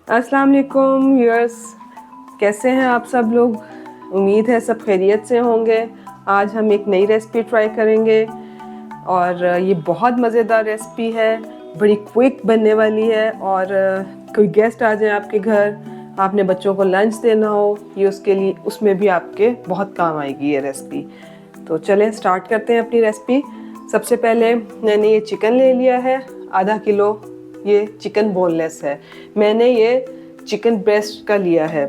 अस्सलाम वालेकुम व्यूअर्स, कैसे हैं आप सब लोग। उम्मीद है सब खैरियत से होंगे। आज हम एक नई रेसिपी ट्राई करेंगे और ये बहुत मज़ेदार रेसिपी है, बड़ी क्विक बनने वाली है। और कोई गेस्ट आ जाए आपके घर, आपने बच्चों को लंच देना हो, ये उसके लिए उसमें भी आपके बहुत काम आएगी ये रेसिपी। तो चलें स्टार्ट करते हैं अपनी रेसिपी। सबसे पहले मैंने ये चिकन ले लिया है, आधा किलो। ये चिकन बोनलेस है, मैंने ये चिकन ब्रेस्ट का लिया है।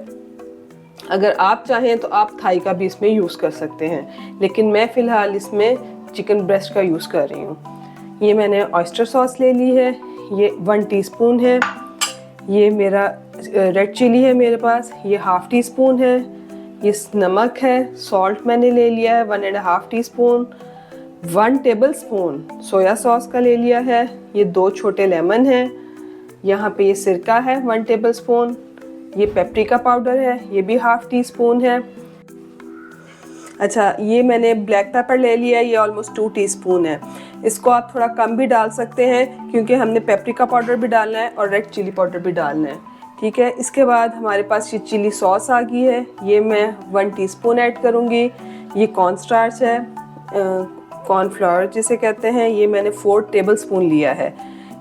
अगर आप चाहें तो आप थाई का भी इसमें यूज़ कर सकते हैं, लेकिन मैं फ़िलहाल इसमें चिकन ब्रेस्ट का यूज़ कर रही हूँ। ये मैंने ऑयस्टर सॉस ले ली है, ये 1 टीस्पून है। ये मेरा रेड चिली है मेरे पास, ये ½ टीस्पून है। ये नमक है, सॉल्ट मैंने ले लिया है 1.5 teaspoon. 1 table spoon soya sauce का ले लिया है। ये 2 छोटे लेमन हैं। यहाँ पे ये सिरका है 1 टेबल स्पून। ये पेपरिका पाउडर है, ये भी ½ टीस्पून है। अच्छा, ये मैंने ब्लैक पेपर ले लिया है, ये ऑलमोस्ट 2 टीस्पून है। इसको आप थोड़ा कम भी डाल सकते हैं क्योंकि हमने पेपरिका पाउडर भी डालना है और रेड चिली पाउडर भी डालना है। ठीक है, इसके बाद हमारे पास ये चिली सॉस आ गई है, ये मैं 1 टीस्पून ऐड करूँगी। ये कॉर्न स्टार्च है, कॉर्नफ्लावर जिसे कहते हैं, ये मैंने 4 टेबल स्पून लिया है।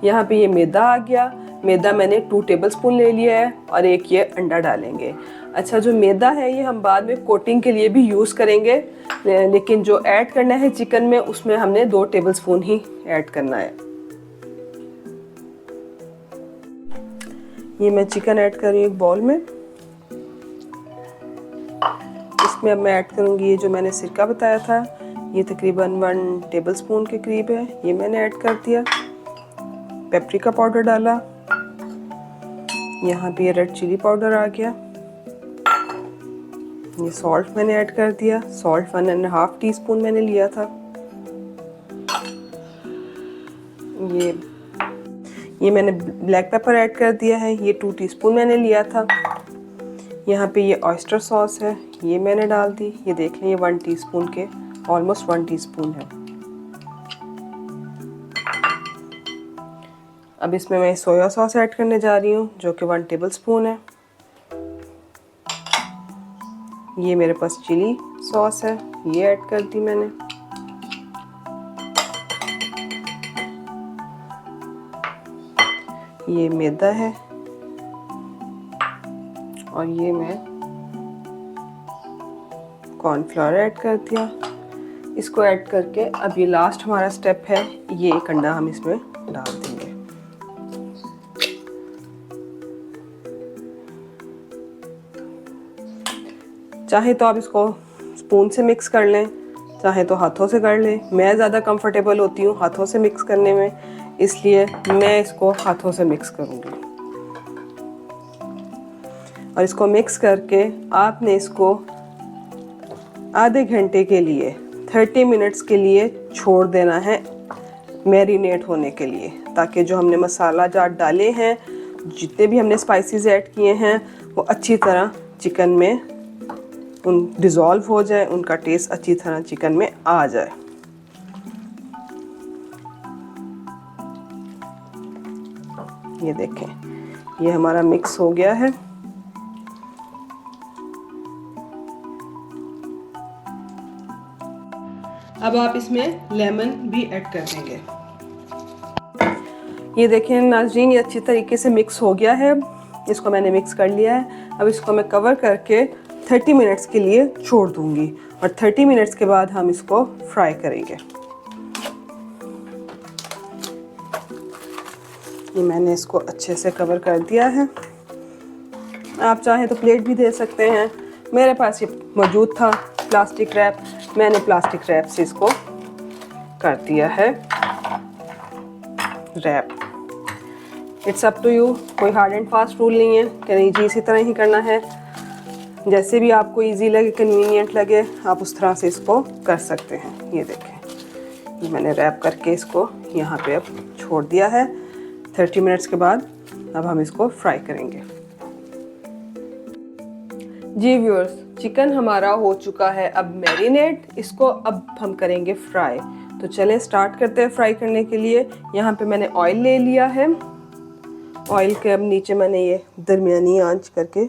यहाँ पे ये मैदा आ गया, मैदा मैंने 2 टेबल स्पून ले लिया है और एक ये अंडा डालेंगे। अच्छा, जो मैदा है ये हम बाद में कोटिंग के लिए भी यूज़ करेंगे, लेकिन जो ऐड करना है चिकन में उसमें हमने 2 टेबल स्पून ही ऐड करना है। ये मैं चिकन ऐड कर रही हूँ एक बाउल में। इसमें अब मैं ऐड करूँगी ये जो मैंने सिरका बताया था, ये तकरीबन 1 टेबल स्पून के करीब है, ये मैंने ऐड कर दिया। पेपरिका पाउडर डाला, यहाँ पे रेड चिली पाउडर आ गया। ये सॉल्ट मैंने ऐड कर दिया, सॉल्ट 1.5 टीस्पून मैंने लिया था। ये मैंने ब्लैक पेपर ऐड कर दिया है, ये 2 टीस्पून मैंने लिया था। यहाँ पे ये ऑयस्टर सॉस है, ये मैंने डाल दी। ये देख लें, ये 1 टीस्पून के ऑलमोस्ट 1 टीस्पून है। अब इसमें मैं सोया सॉस ऐड करने जा रही हूँ जो कि 1 टेबल स्पून है। ये मेरे पास चिली सॉस है, ये ऐड कर दी मैंने। ये मैदा है और ये मैं कॉर्नफ्लावर ऐड कर दिया। इसको ऐड करके अब ये लास्ट हमारा स्टेप है, ये एक अंडा हम इसमें डाल देंगे। चाहे तो आप इसको स्पून से मिक्स कर लें, चाहे तो हाथों से कर लें। मैं ज़्यादा कंफर्टेबल होती हूँ हाथों से मिक्स करने में, इसलिए मैं इसको हाथों से मिक्स करूँगी। और इसको मिक्स करके आपने इसको आधे घंटे के लिए 30 मिनट्स के लिए छोड़ देना है मैरिनेट होने के लिए, ताकि जो हमने मसाला जात डाले हैं, जितने भी हमने स्पाइसेस ऐड किए हैं, वो अच्छी तरह चिकन में डिज़ोल्व हो जाए, उनका टेस्ट अच्छी तरह चिकन में आ जाए। ये देखें, ये हमारा मिक्स हो गया है। अब आप इसमें लेमन भी ऐड कर देंगे। ये देखें नाज़रीन, ये अच्छी तरीके से मिक्स हो गया है। इसको मैंने मिक्स कर लिया है। अब इसको मैं कवर करके 30 मिनट्स के लिए छोड़ दूंगी और 30 मिनट्स के बाद हम इसको फ्राई करेंगे। ये मैंने इसको अच्छे से कवर कर दिया है। आप चाहें तो प्लेट भी दे सकते हैं, मेरे पास ये मौजूद था प्लास्टिक रैप, मैंने प्लास्टिक रैप से इसको कर दिया है wrap. It's up to you, कोई हार्ड एंड फास्ट रूल नहीं है कि नहीं जी इसी तरह ही करना है। जैसे भी आपको इजी लगे, कन्वीनियंट लगे, आप उस तरह से इसको कर सकते हैं। ये देखें, ये मैंने रैप करके इसको यहाँ पे अब छोड़ दिया है। 30 मिनट्स के बाद अब हम इसको फ्राई करेंगे। जी व्यूअर्स, चिकन हमारा हो चुका है अब मैरिनेट, इसको अब हम करेंगे फ्राई। तो चलें स्टार्ट करते हैं फ्राई करने के लिए। यहाँ पे मैंने ऑयल ले लिया है ऑयल के अब नीचे मैंने ये दरमियानी आंच करके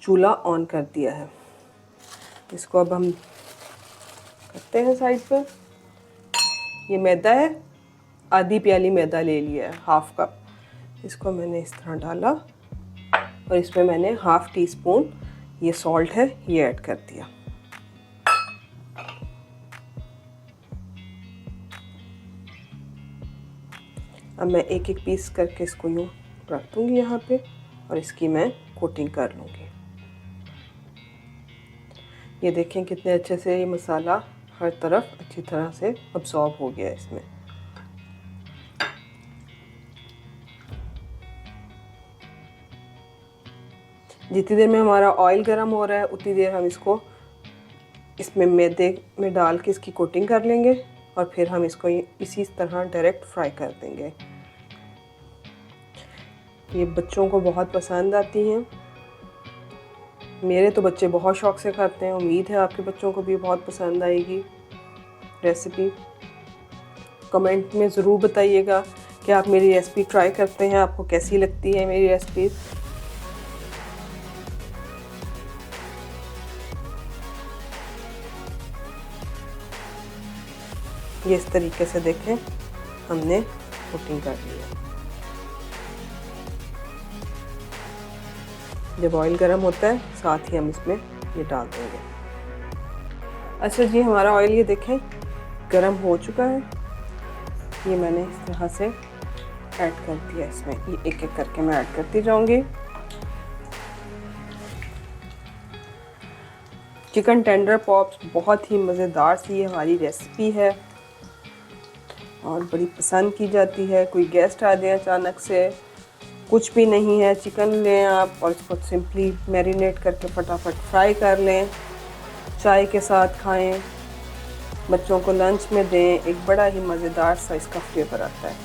चूल्हा ऑन कर दिया है। इसको अब हम करते हैं साइड पर। ये मैदा है, आधी प्याली मैदा ले लिया है, हाफ कप। इसको मैंने इस तरह डाला और इसमें मैंने हाफ टी स्पून ये सॉल्ट है ये ऐड कर दिया। अब मैं एक एक पीस करके इसको यूँ रख दूँगी यहाँ पे और इसकी मैं कोटिंग कर लूँगी। ये देखें कितने अच्छे से ये मसाला हर तरफ अच्छी तरह से अब्सॉर्ब हो गया है इसमें। जितनी देर में हमारा ऑयल गर्म हो रहा है उतनी देर हम इसको इसमें मैदे में डाल के इसकी कोटिंग कर लेंगे और फिर हम इसको इसी तरह डायरेक्ट फ्राई कर देंगे। ये बच्चों को बहुत पसंद आती हैं। मेरे तो बच्चे बहुत शौक़ से खाते हैं। उम्मीद है आपके बच्चों को भी बहुत पसंद आएगी रेसिपी। कमेंट में ज़रूर बताइएगा कि आप मेरी रेसिपी ट्राई करते हैं, आपको कैसी लगती है मेरी रेसिपी। ये इस तरीके से देखें हमने कोटिंग कर ली है। जब ऑयल गर्म होता है साथ ही हम इसमें ये डाल देंगे। अच्छा जी, हमारा ऑयल ये देखें गर्म हो चुका है। ये मैंने इस तरह से ऐड कर दिया इसमें। ये एक एक करके मैं ऐड करती जाऊंगी। चिकन टेंडर पॉप्स बहुत ही मज़ेदार सी ये हमारी रेसिपी है और बड़ी पसंद की जाती है। कोई गेस्ट आ जाए अचानक से, कुछ भी नहीं है, चिकन लें आप और इसको सिंपली मैरिनेट करके फटाफट फ्राई कर लें, चाय के साथ खाएं, बच्चों को लंच में दें। एक बड़ा ही मज़ेदार सा इसका फ्लेवर आता है।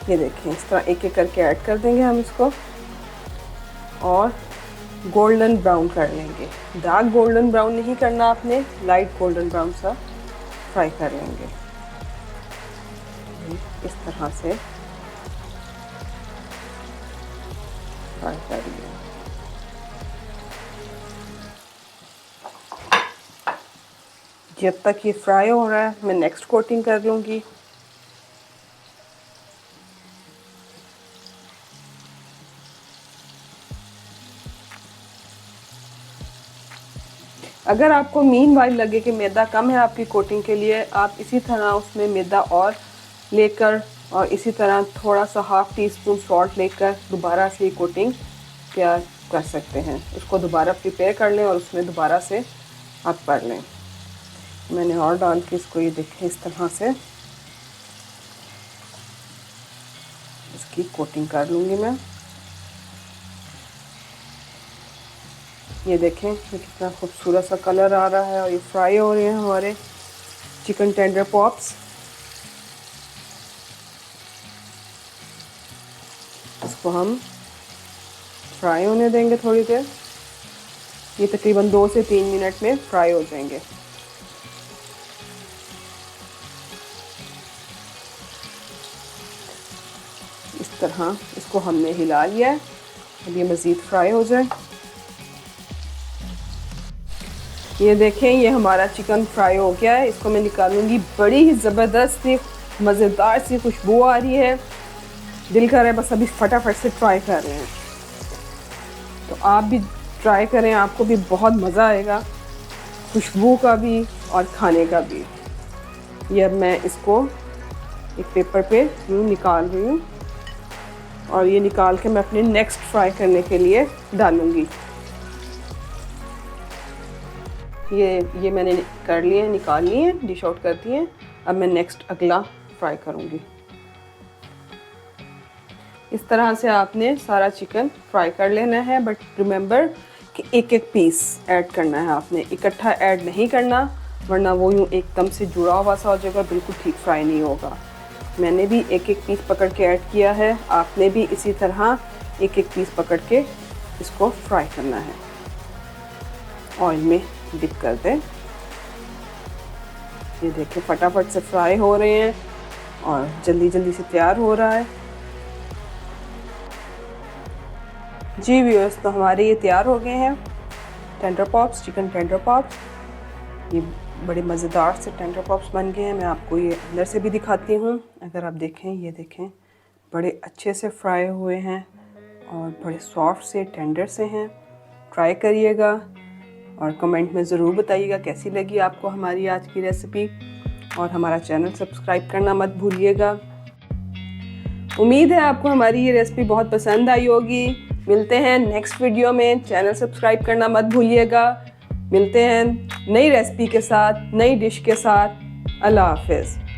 ये देखें इस तरह एक एक करके ऐड कर देंगे हम इसको और गोल्डन ब्राउन कर लेंगे। डार्क गोल्डन ब्राउन नहीं करना आपने, लाइट गोल्डन ब्राउन सा फ्राई कर लेंगे। इस तरह से फ्राई कर लिया। जब तक ये फ्राई हो रहा है मैं नेक्स्ट कोटिंग कर लूँगी। अगर आपको मीनवाइल लगे कि मैदा कम है आपकी कोटिंग के लिए, आप इसी तरह उसमें मैदा और लेकर और इसी तरह थोड़ा सा हाफ टी स्पून सॉल्ट लेकर दोबारा से ये कोटिंग तैयार कर सकते हैं। उसको दोबारा प्रिपेयर कर लें और उसमें दोबारा से आप कर लें। मैंने और डाल के इसको ये देखें इस तरह से इसकी कोटिंग कर लूँगी मैं। ये देखें ये कितना खूबसूरत सा कलर आ रहा है और ये फ्राई हो रहे हैं हमारे चिकन टेंडर पॉप्स। इसको हम फ्राई होने देंगे थोड़ी देर। ये तकरीबन 2 से 3 मिनट में फ्राई हो जाएंगे। इस तरह इसको हमने हिला लिया है। अब ये मज़ीद फ्राई हो जाए। ये देखें ये हमारा चिकन फ्राई हो गया है। इसको मैं निकालूंगी। बड़ी ही ज़बरदस्त सी मज़ेदार सी खुशबू आ रही है। दिल कर रहा है बस अभी फटाफट से ट्राई कर रहे हैं। तो आप भी ट्राई करें, आपको भी बहुत मज़ा आएगा, खुशबू का भी और खाने का भी। ये अब मैं इसको एक पेपर पे यूँ निकाल रही हूँ और ये निकाल के मैं अपने नेक्स्ट फ्राई करने के लिए डालूँगी। ये मैंने कर लिए, निकाल लिए, डिश आउट कर दिए। अब मैं नेक्स्ट अगला फ्राई करूँगी। इस तरह से आपने सारा चिकन फ्राई कर लेना है, बट रिमेंबर कि एक एक पीस ऐड करना है आपने, इकट्ठा ऐड नहीं करना, वरना वो यूँ एकदम से जुड़ा हुआ सा हो जाएगा, बिल्कुल ठीक फ्राई नहीं होगा। मैंने भी एक एक पीस पकड़ के ऐड किया है, आपने भी इसी तरह एक एक पीस पकड़ के इसको फ्राई करना है। ऑयल में डिप कर दें। ये देखें फटाफट से फ्राई हो रहे हैं और जल्दी जल्दी से तैयार हो रहा है। जी व्यूअर्स, तो हमारे ये तैयार हो गए हैं tender pops, chicken tender pops. ये बड़े मज़ेदार से टेंडर पॉप्स बन गए हैं। मैं आपको ये अंदर से भी दिखाती हूँ। अगर आप देखें, ये देखें, बड़े अच्छे से फ्राई हुए हैं और बड़े सॉफ्ट से टेंडर से हैं। ट्राई करिएगा और कमेंट में ज़रूर बताइएगा कैसी लगी आपको हमारी आज की रेसिपी, और हमारा चैनल सब्सक्राइब करना मत भूलिएगा। उम्मीद है आपको हमारी ये रेसिपी बहुत पसंद आई होगी। मिलते हैं नेक्स्ट वीडियो में। चैनल सब्सक्राइब करना मत भूलिएगा। मिलते हैं नई रेसिपी के साथ, नई डिश के साथ। अल्लाह हाफ़िज़।